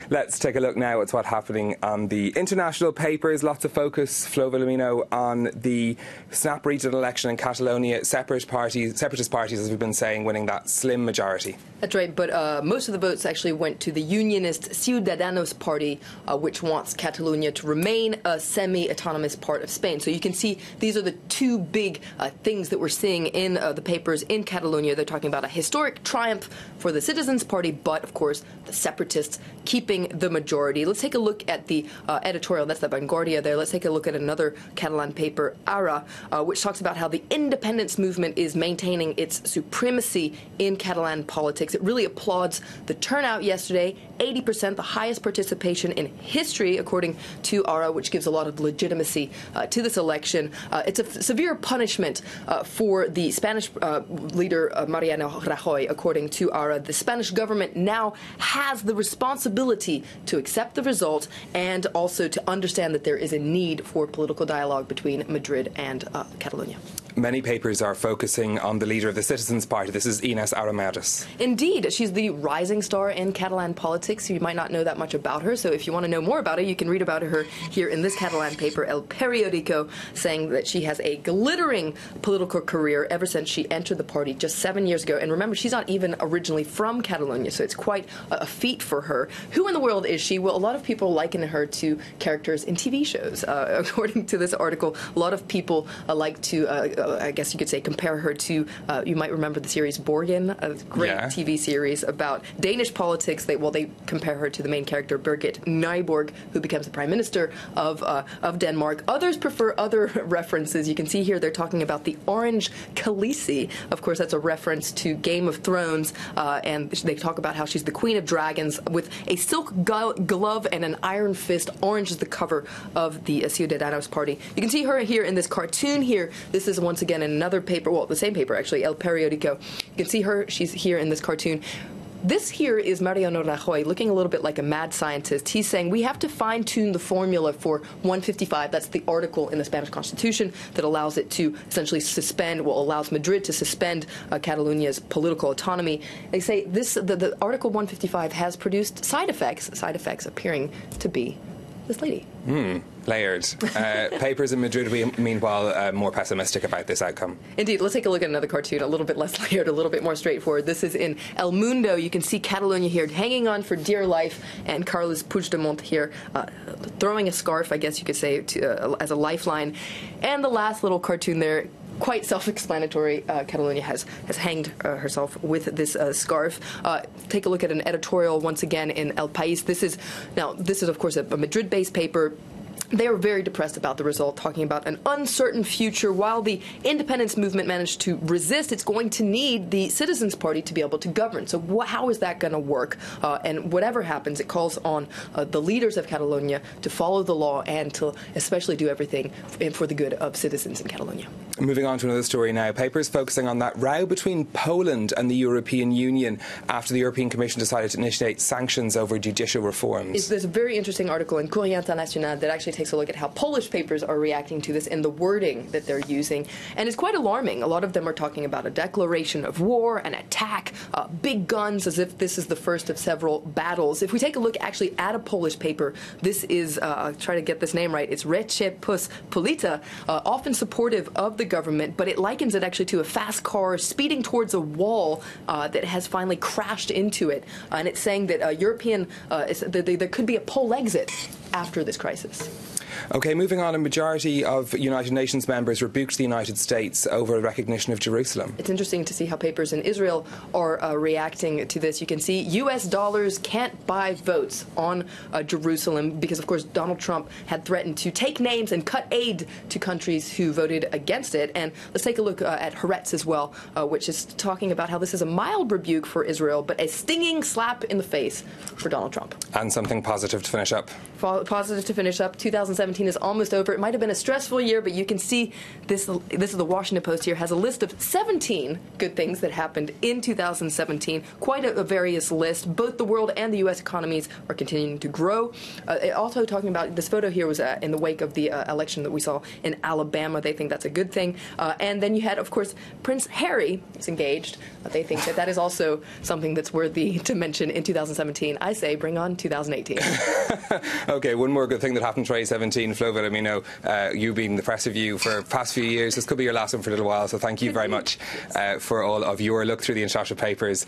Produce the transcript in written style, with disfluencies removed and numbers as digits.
Let's take a look now at what's happening on the international papers. Lots of focus, Flo Villamino, on the snap regional election in Catalonia. Separatist parties, as we've been saying, winning that slim majority. That's right, but most of the votes actually went to the unionist Ciudadanos party, which wants Catalonia to remain a semi-autonomous part of Spain. So you can see these are the two big things that we're seeing in the papers in Catalonia. They're talking about a historic triumph for the Citizens Party, but, of course, the separatists keeping the majority. Let's take a look at the editorial. That's the Vanguardia there. Let's take a look at another Catalan paper, Ara, which talks about how the independence movement is maintaining its supremacy in Catalan politics. It really applauds the turnout yesterday, 80%, the highest participation in history, according to Ara, which gives a lot of legitimacy to this election. It's a severe punishment for the Spanish leader, Mariano Rajoy, according to Ara. The Spanish government now has the responsibility to accept the result and also to understand that there is a need for political dialogue between Madrid and Catalonia. Many papers are focusing on the leader of the Citizens Party. This is Inés Arrimadas. Indeed. She's the rising star in Catalan politics. You might not know that much about her, so if you want to know more about her, you can read about her here in this Catalan paper, El Periódico, saying that she has a glittering political career ever since she entered the party just 7 years ago. And remember, she's not even originally from Catalonia, so it's quite a feat for her. Who in the world is she? Well, a lot of people liken her to characters in TV shows. According to this article, a lot of people like to I guess you could say, compare her to, you might remember the series Borgen, a great TV series about Danish politics. They compare her to the main character, Birgit Nyborg, who becomes the Prime Minister of Denmark. Others prefer other references. You can see here they're talking about the orange Khaleesi. Of course, that's a reference to Game of Thrones, and they talk about how she's the Queen of Dragons with a silk glove and an iron fist. Orange is the cover of the Ciudadanos party. You can see her here in this cartoon here. This is once again in another paper, well, the same paper actually, El Periódico. You can see her, she's here in this cartoon. This here is Mariano Rajoy looking a little bit like a mad scientist. He's saying we have to fine-tune the formula for 155. That's the article in the Spanish Constitution that allows it to essentially suspend, well, allows Madrid to suspend Catalonia's political autonomy. They say the Article 155 has produced side effects appearing to be this lady. Layered. Papers in Madrid, meanwhile, more pessimistic about this outcome. Indeed. Let's take a look at another cartoon, a little bit less layered, a little bit more straightforward. This is in El Mundo. You can see Catalonia here hanging on for dear life, and Carles Puigdemont here throwing a scarf, I guess you could say, as a lifeline. And the last little cartoon there, quite self-explanatory. Catalonia has hanged herself with this scarf. Take a look at an editorial once again in El País. This is of course a Madrid-based paper. They are very depressed about the result, talking about an uncertain future. While the independence movement managed to resist, it's going to need the Citizens Party to be able to govern. So how is that going to work? And whatever happens, it calls on the leaders of Catalonia to follow the law and to especially do everything for the good of citizens in Catalonia. Moving on to another story now. Papers focusing on that row between Poland and the European Union after the European Commission decided to initiate sanctions over judicial reforms. There's a very interesting article in Courrier International that actually takes a look at how Polish papers are reacting to this and the wording that they're using. And it's quite alarming. A lot of them are talking about a declaration of war, an attack, big guns, as if this is the first of several battles. If we take a look actually at a Polish paper, this is, try to get this name right, it's Rzeczpospolita, often supportive of the government, but it likens it actually to a fast car speeding towards a wall that has finally crashed into it. And it's saying that there could be a pole exit after this crisis. Okay, moving on, a majority of United Nations members rebuked the United States over recognition of Jerusalem. It's interesting to see how papers in Israel are reacting to this. You can see U.S. dollars can't buy votes on Jerusalem because, of course, Donald Trump had threatened to take names and cut aid to countries who voted against it. And let's take a look at Haaretz as well, which is talking about how this is a mild rebuke for Israel, but a stinging slap in the face for Donald Trump. And something positive to finish up. Positive to finish up, 2006 2017 is almost over. It might have been a stressful year, but you can see this is the Washington Post here, has a list of 17 good things that happened in 2017. Quite a various list. Both the world and the U.S. economies are continuing to grow. Also talking about, this photo here was in the wake of the election that we saw in Alabama. They think that's a good thing. And then you had, of course, Prince Harry is engaged. They think that is also something that's worthy to mention in 2017. I say bring on 2018. OK, one more good thing that happened in 2017. Flo Villamino, you being the press review for the past few years, this could be your last one for a little while, so thank you very much for all of your look through the international papers.